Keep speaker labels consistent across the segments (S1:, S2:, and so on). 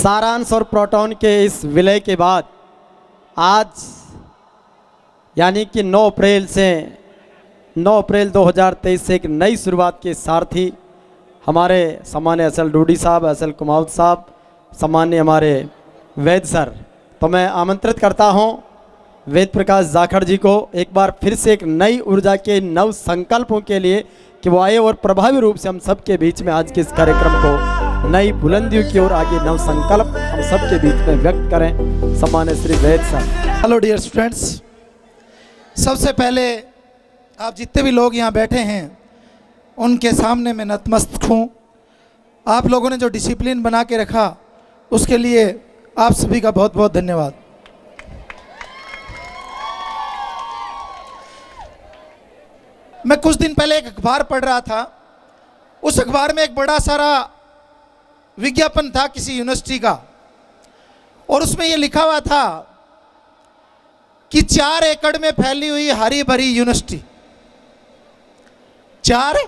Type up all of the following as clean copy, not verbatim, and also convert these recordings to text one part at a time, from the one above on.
S1: सारांश और प्रोटॉन के इस विलय के बाद आज यानी कि 9 अप्रैल 2023 से एक नई शुरुआत के सारथी हमारे सामान्य एस एल डूडी साहब, एस एल कुमावत साहब, सामान्य हमारे वैद सर। तो मैं आमंत्रित करता हूं वेद प्रकाश जाखड़ जी को एक बार फिर से एक नई ऊर्जा के नव संकल्पों के लिए कि वो आए और प्रभावी रूप से हम सबके बीच में आज के इस कार्यक्रम को नई बुलंदियों की ओर आगे नव संकल्प हम सबके बीच में व्यक्त करें। सामान्य श्री वैद सर।
S2: हेलो डियर स्टूडेंट्स, सबसे पहले आप जितने भी लोग यहाँ बैठे हैं उनके सामने मैं नतमस्तक हूँ। आप लोगों ने जो डिसिप्लिन बना के रखा उसके लिए आप सभी का बहुत बहुत धन्यवाद। मैं कुछ दिन पहले एक अखबार पढ़ रहा था। उस अखबार में एक बड़ा सारा विज्ञापन था किसी यूनिवर्सिटी का, और उसमें यह लिखा हुआ था कि 4 एकड़ में फैली हुई हरी भरी यूनिवर्सिटी, 4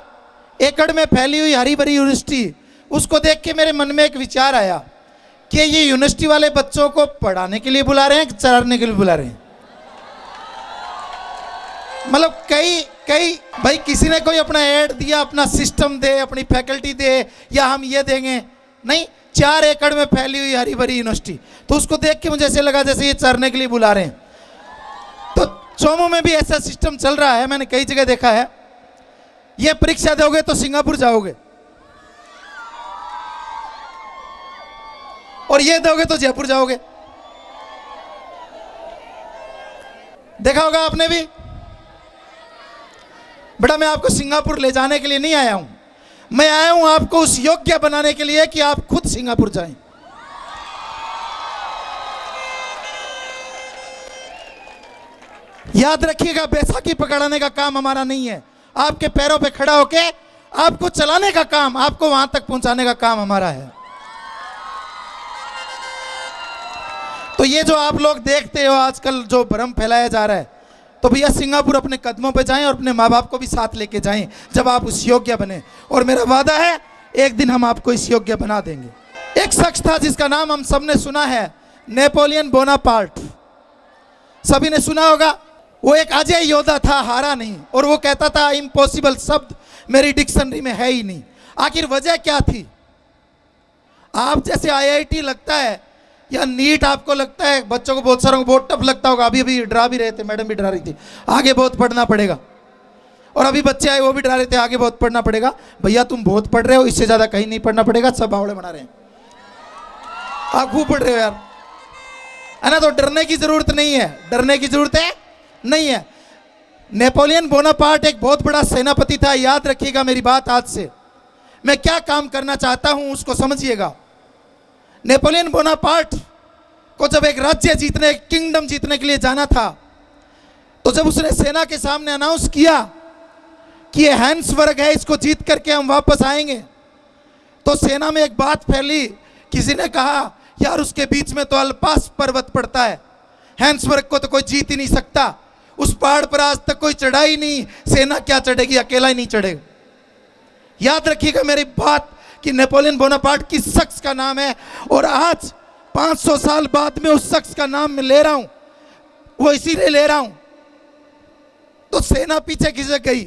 S2: एकड़ में फैली हुई हरी भरी यूनिवर्सिटी। उसको देख के मेरे मन में एक विचार आया कि ये यूनिवर्सिटी वाले बच्चों को पढ़ाने के लिए बुला रहे हैं कि चराने के लिए बुला रहे हैं। मतलब कई भाई किसी ने कोई अपना ऐड दिया, अपना सिस्टम दे, अपनी फैकल्टी दे, या हम ये देंगे, नहीं, 4 एकड़ में फैली हुई हरी भरी यूनिवर्सिटी। तो उसको देख के मुझे ऐसे लगा जैसे ये चरने के लिए बुला रहे हैं। तो चोमू में भी ऐसा सिस्टम चल रहा है, मैंने कई जगह देखा है। ये परीक्षा दोगे तो सिंगापुर जाओगे, और ये दोगे तो जयपुर जाओगे। देखा होगा आपने भी। बेटा, मैं आपको सिंगापुर ले जाने के लिए नहीं आया हूं, मैं आया हूं आपको उस योग्य बनाने के लिए कि आप खुद सिंगापुर जाएं। याद रखिएगा, बैसाखी पकड़ाने का काम हमारा नहीं है। आपके पैरों पे खड़ा होके आपको चलाने का काम, आपको वहां तक पहुंचाने का काम हमारा है। तो ये जो आप लोग देखते हो आजकल जो भ्रम फैलाया जा रहा है, तो भैया सिंगापुर अपने कदमों पे जाएं और अपने माँ बाप को भी साथ लेके जाएं जब आप उस योग्य बने। और मेरा वादा है एक दिन हम आपको इस योग्य बना देंगे। एक शख्स था जिसका नाम हम सबने सुना है, नेपोलियन बोनापार्ट। सभी ने सुना होगा। वो एक अजय योद्धा था, हारा नहीं। और वो कहता था इम्पॉसिबल शब्द मेरी डिक्शनरी में है ही नहीं। आखिर वजह क्या थी? आप जैसे IIT लगता है या नीट आपको लगता है, बच्चों को बहुत सारों को बहुत टफ लगता होगा। अभी अभी डरा भी रहे थे, मैडम भी डरा रही थी, आगे बहुत पढ़ना पड़ेगा। और अभी बच्चे आए वो भी डरा रहे थे, आगे बहुत पढ़ना पड़ेगा। भैया तुम बहुत पढ़ रहे हो, इससे ज़्यादा कहीं नहीं पढ़ना पड़ेगा, सब बावड़े बना रहे हैं। आप खूब पढ़ रहे हो यार, है ना। तो डरने की जरूरत नहीं है, डरने की जरूरत है नहीं है। नेपोलियन बोनापार्ट एक बहुत बड़ा सेनापति था। याद रखिएगा मेरी बात, आज से मैं क्या काम करना चाहता हूं उसको समझिएगा। नेपोलियन बोनापार्ट को जब एक राज्य जीतने, किंगडम जीतने के लिए जाना था, तो जब उसने सेना के सामने अनाउंस किया कि ये हैंसबर्ग है, इसको जीत करके हम वापस आएंगे, तो सेना में एक बात फैली। किसी ने कहा यार उसके बीच में तो अल्पास पर्वत पड़ता है, हैंसबर्ग को तो कोई जीत ही नहीं सकता, उस पहाड़ पर आज तक कोई चढ़ा ही नहीं, सेना क्या चढ़ेगी, अकेला ही नहीं चढ़ेगा। याद रखिएगा मेरी बात कि नेपोलियन बोनापार्ट किस शख्स का नाम है, और आज 500 साल बाद में उस शख्स का नाम मैं ले रहा हूं, वो इसीलिए ले रहा हूं। तो सेना पीछे खिसक गई।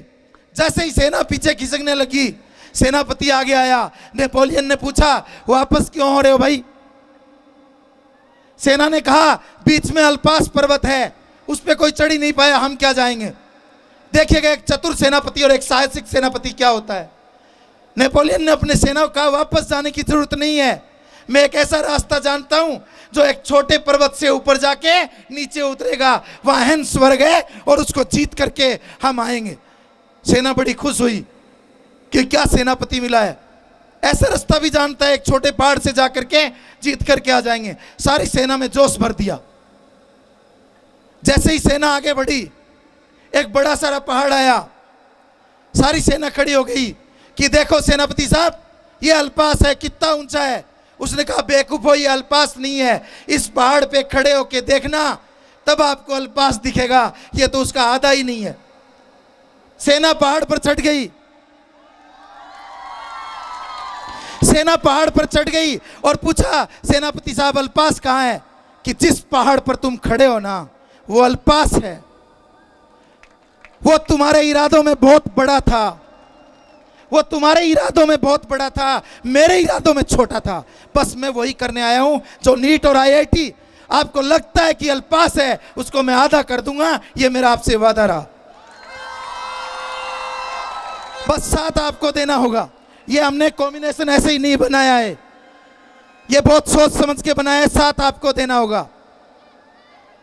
S2: जैसे ही सेना पीछे खिसकने लगी, सेनापति आगे आया। नेपोलियन ने पूछा वापस क्यों हो रहे हो भाई? सेना ने कहा बीच में अल्पास पर्वत है, उस पर कोई चढ़ ही नहीं पाया, हम क्या जाएंगे। देखिएगा एक चतुर सेनापति और एक साहसिक सेनापति क्या होता है। नेपोलियन ने अपने सेना को कहा वापस जाने की जरूरत नहीं है, मैं एक ऐसा रास्ता जानता हूं जो एक छोटे पर्वत से ऊपर जाके नीचे उतरेगा, वहां हैंसबर्ग है और उसको जीत करके हम आएंगे। सेना बड़ी खुश हुई कि क्या सेनापति मिला है, ऐसा रास्ता भी जानता है, एक छोटे पहाड़ से जाकर के जीत करके आ जाएंगे। सारी सेना में जोश भर दिया। जैसे ही सेना आगे बढ़ी, एक बड़ा सारा पहाड़ आया। सारी सेना खड़ी हो गई कि देखो सेनापति साहब, ये अल्पास है, कितना ऊंचा है। उसने कहा बेवकूफो, ये अल्पास नहीं है, इस पहाड़ पे खड़े होके देखना तब आपको अल्पास दिखेगा, ये तो उसका आधा ही नहीं है। सेना पहाड़ पर चढ़ गई। सेना पहाड़ पर चढ़ गई और पूछा, सेनापति साहब अल्पास कहाँ है? कि जिस पहाड़ पर तुम खड़े हो ना, वो अल्पास है। वो तुम्हारे इरादों में बहुत बड़ा था, वो तुम्हारे इरादों में बहुत बड़ा था, मेरे इरादों में छोटा था। बस मैं वही करने आया हूं जो नीट और आईआईटी आपको लगता है कि अल्पास है, उसको मैं आधा कर दूंगा। ये मेरा आपसे वादा रहा। बस साथ आपको देना होगा। ये हमने कॉम्बिनेशन ऐसे ही नहीं बनाया है, ये बहुत सोच समझ के बनाया है। साथ आपको देना होगा।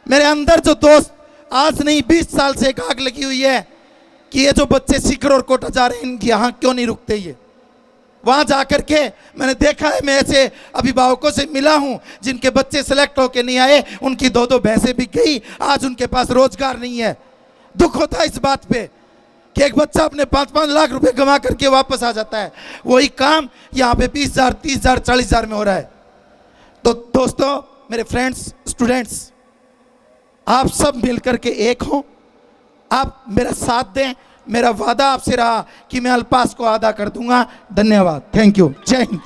S2: मेरे अंदर जो दोस्त आज नहीं 20 साल से एक आग लगी हुई है कि ये जो बच्चे सीकर और कोटा जा रहे हैं, इनके यहाँ क्यों नहीं रुकते। ये वहाँ जाकर के मैंने देखा है, मैं ऐसे अभिभावकों से मिला हूँ जिनके बच्चे सेलेक्ट होके नहीं आए, उनकी 2-2 भैंसें बिक गई, आज उनके पास रोजगार नहीं है। दुख होता है इस बात पे कि एक बच्चा अपने 5-5 लाख रुपए कमा करके वापस आ जाता है। वही काम यहाँ पे 20,000, 30,000, 40,000 में हो रहा है। तो दोस्तों, मेरे फ्रेंड्स, स्टूडेंट्स, आप सब मिलकर के एक हो, आप मेरा साथ दें। मेरा वादा आपसे रहा कि मैं अल्पास को आदा कर दूंगा। धन्यवाद। Thank you. जय हिंद।